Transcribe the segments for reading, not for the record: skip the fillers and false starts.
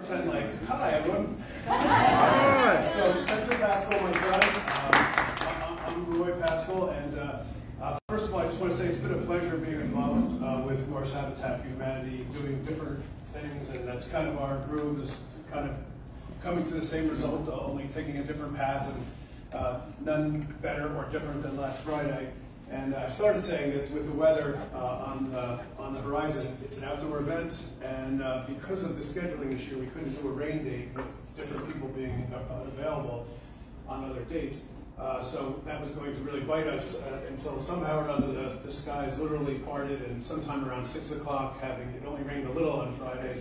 Pretend like, hi everyone. Alright, so Spencer Pascal, my son. I'm Roy Pascal, and first of all, I just want to say it's been a pleasure being involved with Morris Habitat for Humanity, doing different things, and that's kind of our groove, is kind of coming to the same result, only taking a different path, and none better or different than last Friday. And I started saying that with the weather on the horizon, it's an outdoor event, and because of the scheduling this year, we couldn't do a rain date with different people being unavailable on other dates. So that was going to really bite us until somehow or another the skies literally parted, and sometime around 6 o'clock, it only rained a little on Friday,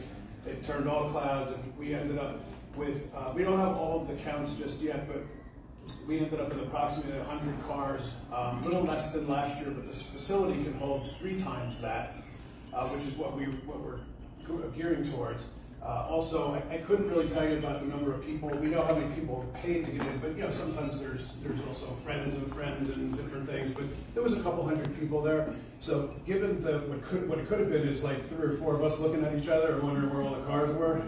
it turned all clouds, and we ended up with, we don't have all of the counts just yet, but we ended up with approximately 100 cars, a little less than last year, but this facility can hold 3 times that, which is what we're gearing towards. Also, I couldn't really tell you about the number of people. We know how many people paid to get in, but sometimes there's also friends of friends and different things. But there was a couple hundred people there. So given what it could have been is like 3 or 4 of us looking at each other and wondering where all the cars were.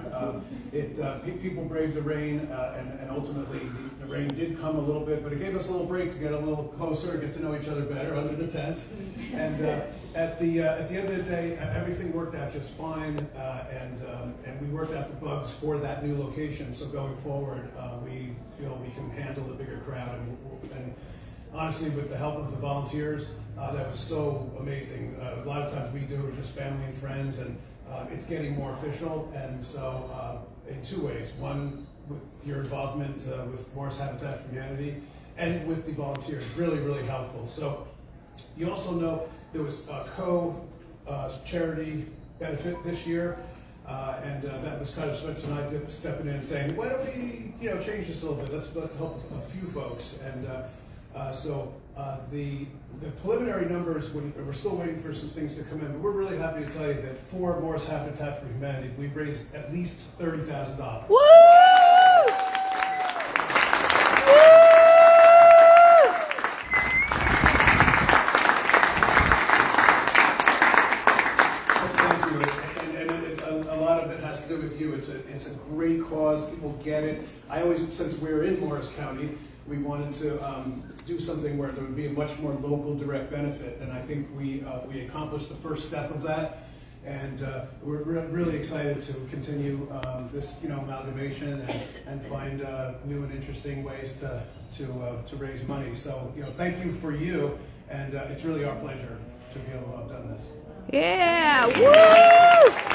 People braved the rain, and ultimately the rain did come a little bit, but it gave us a little break to get a little closer, get to know each other better under the tents. And at the end of the day, everything worked out just fine, and we worked out the bugs for that new location. So going forward, we feel we can handle the bigger crowd, and honestly, with the help of the volunteers, that was so amazing. A lot of times we do it just family and friends, and it's getting more official. And so in 2 ways: one, with your involvement with Morris Habitat for Humanity, and with the volunteers, really helpful. So you also know there was a charity benefit this year, and that was kind of Spencer and I stepping in and saying, why don't we change this a little bit? Let's help a few folks. And so the preliminary numbers, we're still waiting for some things to come in, but we're really happy to tell you that for Morris Habitat for Humanity, we've raised at least $30,000. Woo! With you. It's a great cause. People get it. I always, since we're in Morris County, we wanted to do something where there would be a much more local direct benefit, and I think we accomplished the first step of that, and we're really excited to continue this amalgamation and find new and interesting ways to raise money. So thank you for you, and it's really our pleasure to be able to have done this. Yeah! Woo!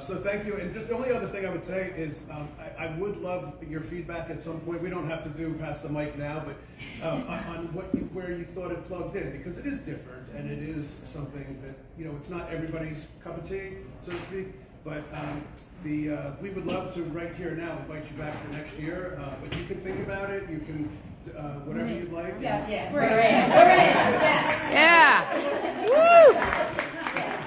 So thank you. And just the only other thing I would say is I would love your feedback at some point. We don't have to pass the mic now, but on where you thought it plugged in, because it is different, and it is something that it's not everybody's cup of tea, so to speak. But we would love to right here now invite you back for next year. But you can think about it. You can whatever you'd like. Yes. Yeah. We're in. Yes. Yeah. Woo!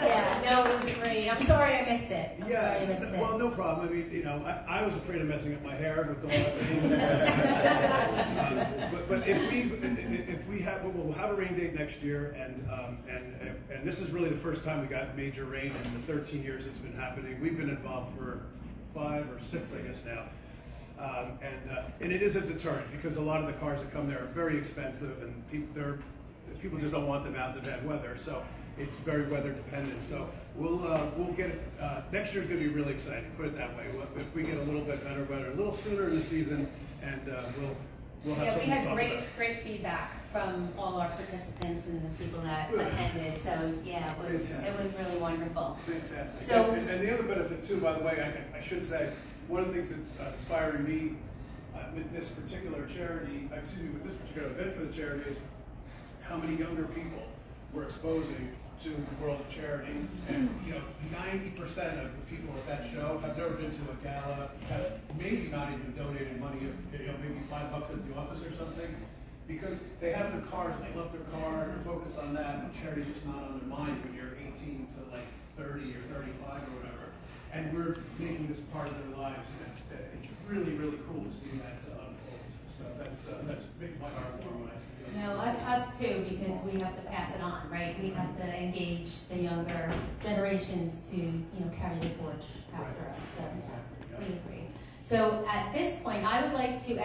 Yeah, no, it was great. I'm sorry I missed it. I'm sorry I missed it. Well, no problem. I mean, I was afraid of messing up my hair with the whole thing. But if we have, we'll have a rain date next year, and this is really the first time we got major rain in the 13 years it's been happening. We've been involved for 5 or 6, I guess now, and it is a deterrent because a lot of the cars that come there are very expensive, and people just don't want them out in the bad weather. So it's very weather dependent. So we'll get it. Next year's going to be really exciting. Put it that way. If we get a little bit better weather, a little sooner in the season, and we'll have. Yeah, we had great feedback from all our participants and the people that attended. So yeah, it was really wonderful. Fantastic. So and the other benefit too, by the way, I should say, one of the things that's inspiring me with this particular charity, with this particular event for the charity, is how many younger people we're exposing to the world of charity. And 90% of the people at that show have never been to a gala, have maybe not even donated money, maybe $5 at the office or something, because they have their cars, they love their car, they're focused on that, and charity's just not on their mind when you're 18 to like 30 or 35 or whatever. And we're making this part of their lives, and it's really cool to see that unfold. So that's making my heart warm when I see it. No, us too, because we have to pass it on, right? We have to engage the younger generations to, carry the torch after us. So yeah, we agree. So at this point, I would like to